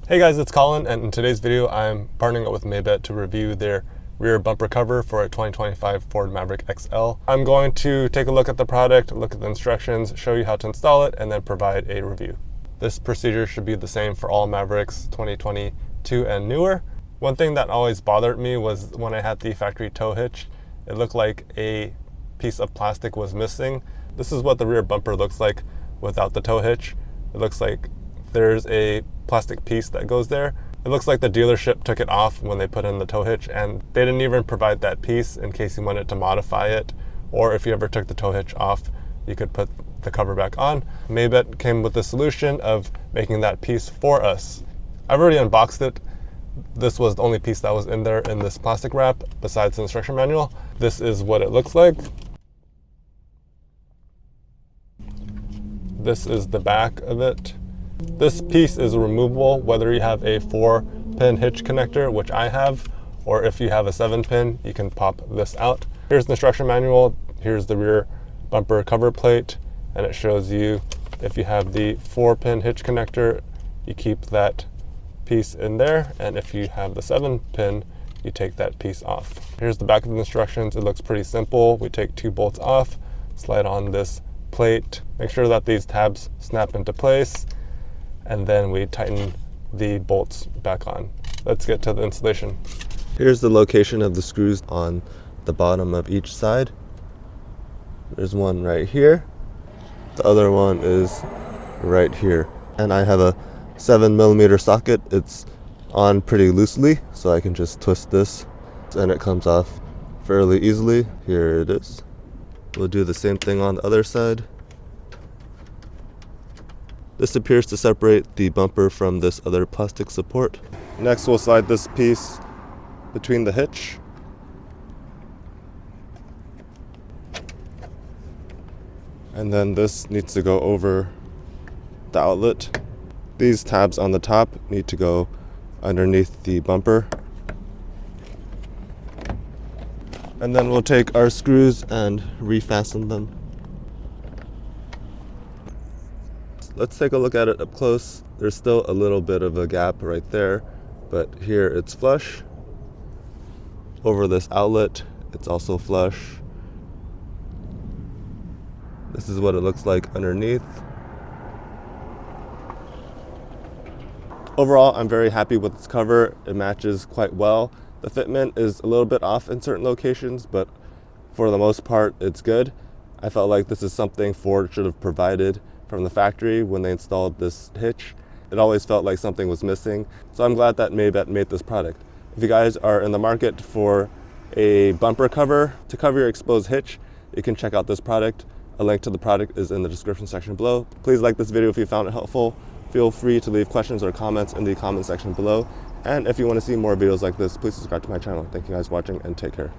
Hey guys, it's Colin, and in today's video I'm partnering up with Mabett to review their rear bumper cover for a 2025 Ford Maverick XL. I'm going to take a look at the product, look at the instructions, show you how to install it, and then provide a review. This procedure should be the same for all Mavericks 2022 and newer. One thing that always bothered me was when I had the factory tow hitch, it looked like a piece of plastic was missing. This is what the rear bumper looks like without the tow hitch. It looks like there's a plastic piece that goes there. It looks like the dealership took it off when they put in the tow hitch, and they didn't even provide that piece in case you wanted to modify it, or if you ever took the tow hitch off, you could put the cover back on. Mabett came with the solution of making that piece for us. I've already unboxed it. This was the only piece that was in there in this plastic wrap besides the instruction manual. This is what it looks like. This is the back of it. This piece is removable whether you have a 4-pin hitch connector, which I have, or if you have a 7-pin, you can pop this out. Here's the instruction manual. Here's the rear bumper cover plate, and it shows you if you have the 4-pin hitch connector, you keep that piece in there, and if you have the 7-pin, you take that piece off. Here's the back of the instructions. It looks pretty simple. We take 2 bolts off, slide on this plate, make sure that these tabs snap into place, and then we tighten the bolts back on. Let's get to the installation. Here's the location of the screws on the bottom of each side. There's one right here. The other one is right here. And I have a 7mm socket. It's on pretty loosely, so I can just twist this and it comes off fairly easily. Here it is. We'll do the same thing on the other side. This appears to separate the bumper from this other plastic support. Next, we'll slide this piece between the hitch. And then this needs to go over the outlet. These tabs on the top need to go underneath the bumper. And then we'll take our screws and refasten them. Let's take a look at it up close. There's still a little bit of a gap right there, but here it's flush. Over this outlet, it's also flush. This is what it looks like underneath. Overall, I'm very happy with this cover. It matches quite well. The fitment is a little bit off in certain locations, but for the most part, it's good. I felt like this is something Ford should have provided from the factory when they installed this hitch. It always felt like something was missing. So I'm glad that Mabett made this product. If you guys are in the market for a bumper cover to cover your exposed hitch, you can check out this product. A link to the product is in the description section below. Please like this video if you found it helpful. Feel free to leave questions or comments in the comment section below. And if you want to see more videos like this, please subscribe to my channel. Thank you guys for watching, and take care.